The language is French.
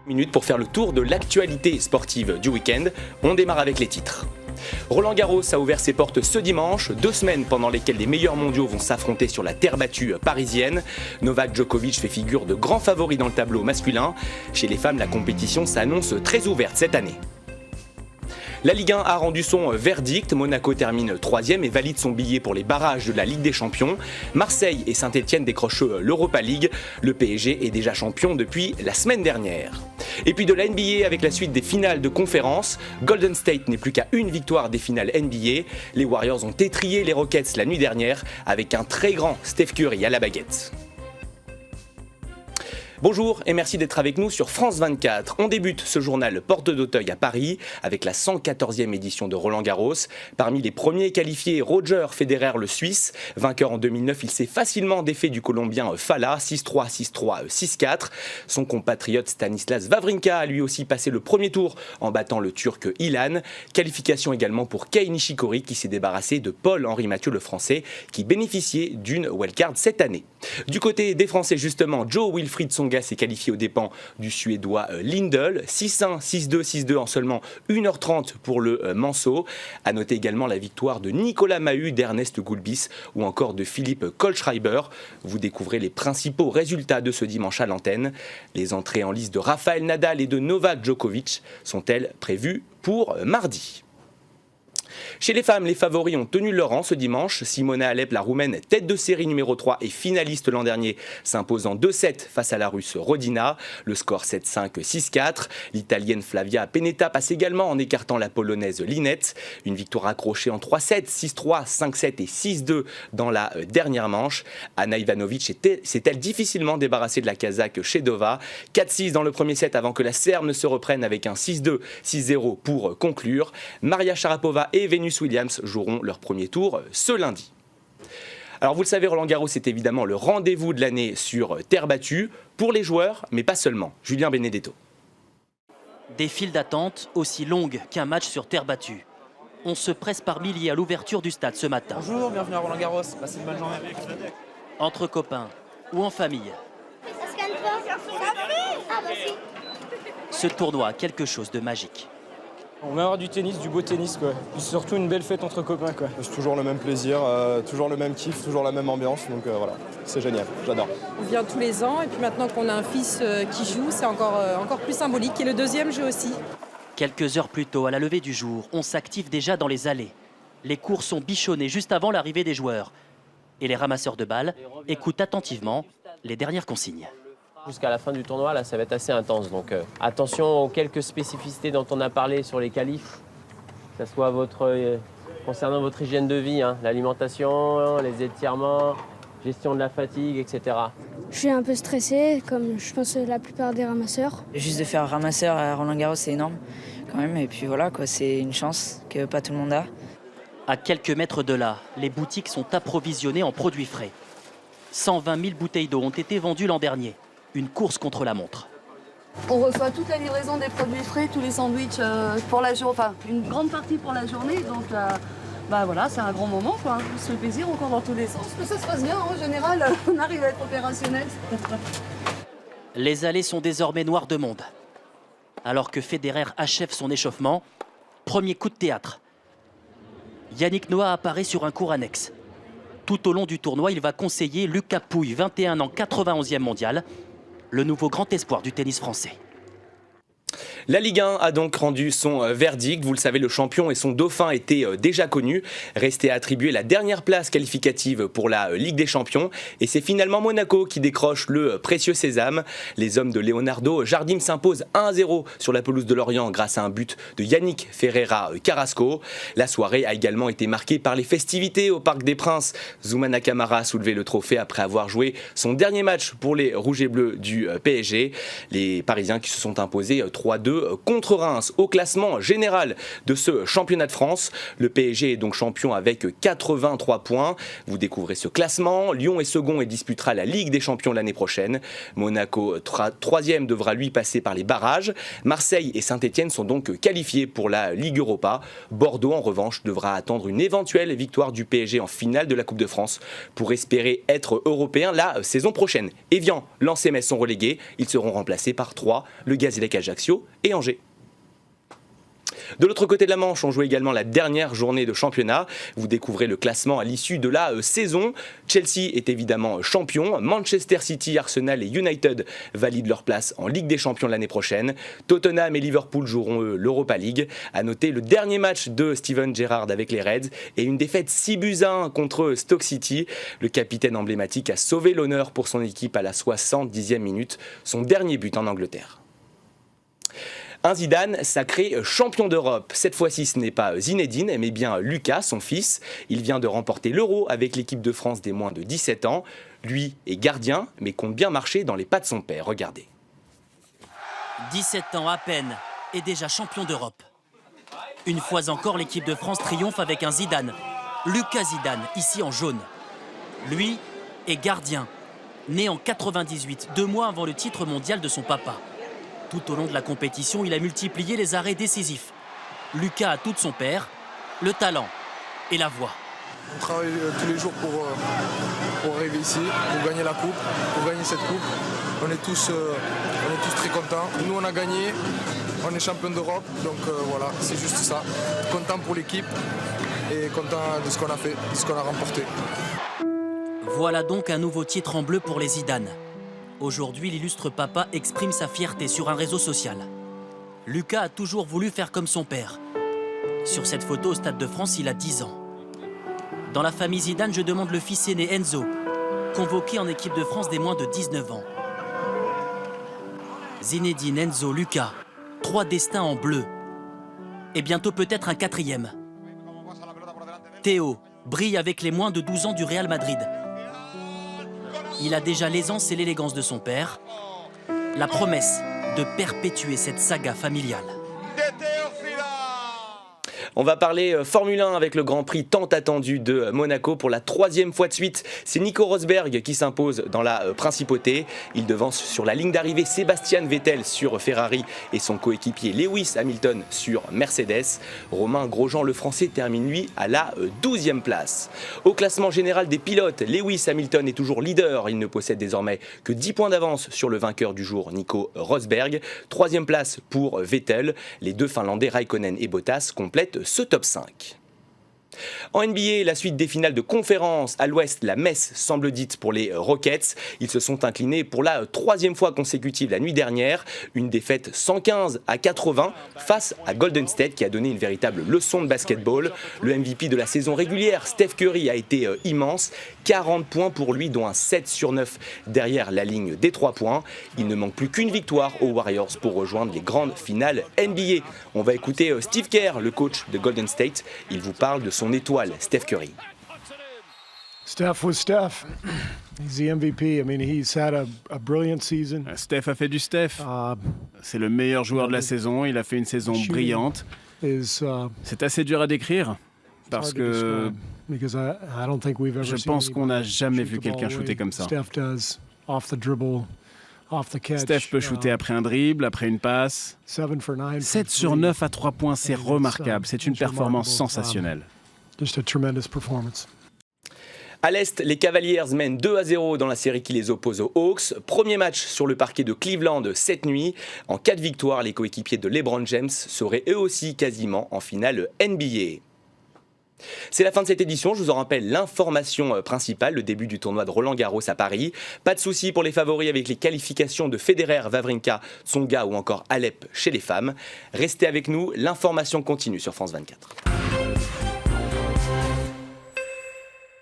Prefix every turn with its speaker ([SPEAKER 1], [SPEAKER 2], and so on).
[SPEAKER 1] Minutes pour faire le tour de l'actualité sportive du week-end. On démarre avec les titres. Roland Garros a ouvert ses portes ce dimanche, 2 semaines pendant lesquelles les meilleurs mondiaux vont s'affronter sur la terre battue parisienne. Novak Djokovic fait figure de grand favori dans le tableau masculin. Chez les femmes, la compétition s'annonce très ouverte cette année. La Ligue 1 a rendu son verdict, Monaco termine 3e et valide son billet pour les barrages de la Ligue des Champions. Marseille et Saint-Etienne décrochent l'Europa League. Le PSG est déjà champion depuis la semaine dernière. Et puis de la NBA avec la suite des finales de conférence. Golden State n'est plus qu'à une victoire des finales NBA. Les Warriors ont étrillé les Rockets la nuit dernière avec un très grand Steph Curry à la baguette. Bonjour et merci d'être avec nous sur France 24. On débute ce journal porte d'Auteuil à Paris avec la 114e édition de Roland Garros. Parmi les premiers qualifiés, Roger Federer, le Suisse. Vainqueur en 2009, il s'est facilement défait du Colombien Fala, 6-3, 6-3, 6-4. Son compatriote Stanislas Wawrinka a lui aussi passé le premier tour en battant le Turc Ilan. Qualification également pour Kei Nishikori qui s'est débarrassé de Paul-Henri Mathieu, le Français, qui bénéficiait d'une wildcard cette année. Du côté des Français justement, Jo-Wilfried Tsonga s'est qualifié aux dépens du Suédois Lindell, 6-1, 6-2, 6-2 en seulement 1h30 pour le Manceau. A noter également la victoire de Nicolas Mahut, d'Ernest Gulbis ou encore de Philippe Kohlschreiber. Vous découvrez les principaux résultats de ce dimanche à l'antenne. Les entrées en lice de Rafael Nadal et de Novak Djokovic sont-elles prévues pour mardi ? Chez les femmes, les favoris ont tenu leur rang ce dimanche. Simona Halep, la Roumaine, tête de série numéro 3 et finaliste l'an dernier, s'impose en 2-7 face à la Russe Rodina. Le score 7-5, 6-4. L'Italienne Flavia Pennetta passe également en écartant la Polonaise Linette. Une victoire accrochée en 3-7, 6-3, 5-7 et 6-2 dans la dernière manche. Anna Ivanovic s'est-elle difficilement débarrassée de la Kazakh Shedova. 4-6 dans le premier set avant que la Serbe ne se reprenne avec un 6-2, 6-0 pour conclure. Maria Sharapova et Venus Williams joueront leur premier tour ce lundi. Alors vous le savez, Roland Garros est évidemment le rendez-vous de l'année sur terre battue, pour les joueurs, mais pas seulement. Julien Benedetto.
[SPEAKER 2] Des files d'attente aussi longues qu'un match sur terre battue. On se presse par milliers à l'ouverture du stade ce matin.
[SPEAKER 3] Bonjour, bienvenue à Roland Garros, passez une bonne journée.
[SPEAKER 2] Entre copains ou en famille.
[SPEAKER 4] Ça se calme pas. Ah bah si.
[SPEAKER 2] Ce tournoi a quelque chose de magique.
[SPEAKER 5] On va avoir du tennis, du beau tennis quoi. Puis surtout une belle fête entre copains quoi.
[SPEAKER 6] C'est toujours le même plaisir, toujours le même kiff, toujours la même ambiance, donc voilà, c'est génial, j'adore.
[SPEAKER 7] On vient tous les ans et puis maintenant qu'on a un fils qui joue, c'est encore plus symbolique. Et le deuxième joue aussi.
[SPEAKER 2] Quelques heures plus tôt, à la levée du jour, on s'active déjà dans les allées. Les cours sont bichonnés juste avant l'arrivée des joueurs. Et les ramasseurs de balles écoutent attentivement les dernières consignes.
[SPEAKER 8] Jusqu'à la fin du tournoi, là, ça va être assez intense. Donc attention aux quelques spécificités dont on a parlé sur les qualifs, que ce soit concernant votre hygiène de vie, hein, l'alimentation, les étirements, gestion de la fatigue, etc.
[SPEAKER 4] Je suis un peu stressé, comme je pense la plupart des ramasseurs.
[SPEAKER 9] Juste de faire ramasseur à Roland Garros, c'est énorme quand même. Et puis voilà, quoi, c'est une chance que pas tout le monde a.
[SPEAKER 2] À quelques mètres de là, les boutiques sont approvisionnées en produits frais. 120 000 bouteilles d'eau ont été vendues l'an dernier. Une course contre la montre.
[SPEAKER 10] On reçoit toute la livraison des produits frais, tous les sandwichs pour la journée, enfin une grande partie pour la journée. Donc voilà, c'est un grand moment quoi. On se fait plaisir, on court dans tous les sens. Mais ça se passe bien en général, on arrive à être opérationnel.
[SPEAKER 2] Les allées sont désormais noires de monde. Alors que Federer achève son échauffement, premier coup de théâtre. Yannick Noah apparaît sur un court annexe. Tout au long du tournoi, il va conseiller Lucas Pouille, 21 ans, 91e mondial, le nouveau grand espoir du tennis français.
[SPEAKER 1] La Ligue 1 a donc rendu son verdict. Vous le savez, le champion et son dauphin étaient déjà connus. Restait à attribuer la dernière place qualificative pour la Ligue des Champions. Et c'est finalement Monaco qui décroche le précieux sésame. Les hommes de Leonardo Jardim s'imposent 1-0 sur la pelouse de Lorient grâce à un but de Yannick Ferreira Carrasco. La soirée a également été marquée par les festivités au Parc des Princes. Zoumana Camara a soulevé le trophée après avoir joué son dernier match pour les Rouges et Bleus du PSG. Les Parisiens qui se sont imposés 3-2 2 contre Reims. Au classement général de ce championnat de France, le PSG est donc champion avec 83 points. Vous découvrez ce classement. Lyon est second et disputera la Ligue des Champions l'année prochaine. Monaco, troisième, devra lui passer par les barrages. Marseille et Saint-Etienne sont donc qualifiés pour la Ligue Europa. Bordeaux, en revanche, devra attendre une éventuelle victoire du PSG en finale de la Coupe de France pour espérer être européen la saison prochaine. Evian, Lens et Metz sont relégués. Ils seront remplacés par Troyes, le Gazélec Ajaccio et Angers. De l'autre côté de la Manche, on joue également la dernière journée de championnat. Vous découvrez le classement à l'issue de la saison. Chelsea est évidemment champion. Manchester City, Arsenal et United valident leur place en Ligue des Champions l'année prochaine. Tottenham et Liverpool joueront l'Europa League. À noter le dernier match de Steven Gerrard avec les Reds et une défaite 6-1 contre Stoke City. Le capitaine emblématique a sauvé l'honneur pour son équipe à la 70e minute, son dernier but en Angleterre. Un Zidane sacré champion d'Europe. Cette fois-ci, ce n'est pas Zinedine, mais bien Lucas, son fils. Il vient de remporter l'Euro avec l'équipe de France des moins de 17 ans. Lui est gardien, mais compte bien marcher dans les pas de son père. Regardez.
[SPEAKER 2] 17 ans à peine et déjà champion d'Europe. Une fois encore, l'équipe de France triomphe avec un Zidane. Lucas Zidane, ici en jaune. Lui est gardien, né en 98, 2 mois avant le titre mondial de son papa. Tout au long de la compétition, il a multiplié les arrêts décisifs. Lucas a tout de son père, le talent et la voix.
[SPEAKER 6] On travaille tous les jours pour arriver ici, pour gagner la coupe, pour gagner cette coupe. On est tous très contents. Nous, on a gagné, on est champion d'Europe, donc voilà, c'est juste ça. Content pour l'équipe et content de ce qu'on a fait, de ce qu'on a remporté.
[SPEAKER 2] Voilà donc un nouveau titre en bleu pour les Zidane. Aujourd'hui, l'illustre papa exprime sa fierté sur un réseau social. Lucas a toujours voulu faire comme son père. Sur cette photo au Stade de France, il a 10 ans. Dans la famille Zidane, je demande le fils aîné Enzo, convoqué en équipe de France des moins de 19 ans. Zinedine, Enzo, Lucas, 3 destins en bleu. Et bientôt peut-être un 4e. Théo brille avec les moins de 12 ans du Real Madrid. Il a déjà l'aisance et l'élégance de son père, la promesse de perpétuer cette saga familiale.
[SPEAKER 1] On va parler Formule 1 avec le Grand Prix tant attendu de Monaco pour la 3e fois de suite. C'est Nico Rosberg qui s'impose dans la principauté. Il devance sur la ligne d'arrivée Sébastien Vettel sur Ferrari et son coéquipier Lewis Hamilton sur Mercedes. Romain Grosjean, le Français, termine lui à la 12e place. Au classement général des pilotes, Lewis Hamilton est toujours leader. Il ne possède désormais que 10 points d'avance sur le vainqueur du jour, Nico Rosberg. 3e place pour Vettel. Les 2 Finlandais Raikkonen et Bottas complètent ce top 5. En NBA, la suite des finales de conférence à l'Ouest, la messe semble dite pour les Rockets. Ils se sont inclinés pour la 3e fois consécutive la nuit dernière. Une défaite 115-80 face à Golden State qui a donné une véritable leçon de basketball. Le MVP de la saison régulière, Steph Curry, a été immense. 40 points pour lui, dont un 7 sur 9 derrière la ligne des 3 points. Il ne manque plus qu'une victoire aux Warriors pour rejoindre les grandes finales NBA. On va écouter Steve Kerr, le coach de Golden State. Il vous parle de son étoile, Steph Curry.
[SPEAKER 11] Steph was Steph. He's the MVP. I mean, he's had a brilliant season.
[SPEAKER 12] Steph a fait du Steph. C'est le meilleur joueur de la saison. Il a fait une saison brillante. C'est assez dur à décrire parce que je pense qu'on n'a jamais vu quelqu'un shooter comme ça. Steph peut shooter après un dribble, après une passe. 7 sur 9 à 3 points, c'est remarquable. C'est une performance sensationnelle.
[SPEAKER 1] À l'Est, les Cavaliers mènent 2-0 dans la série qui les oppose aux Hawks. Premier match sur le parquet de Cleveland cette nuit. En cas de victoire, les coéquipiers de LeBron James seraient eux aussi quasiment en finale NBA. C'est la fin de cette édition, je vous en rappelle l'information principale, le début du tournoi de Roland-Garros à Paris. Pas de souci pour les favoris avec les qualifications de Federer, Wawrinka, Tsonga ou encore Alep chez les femmes. Restez avec nous, l'information continue sur France 24.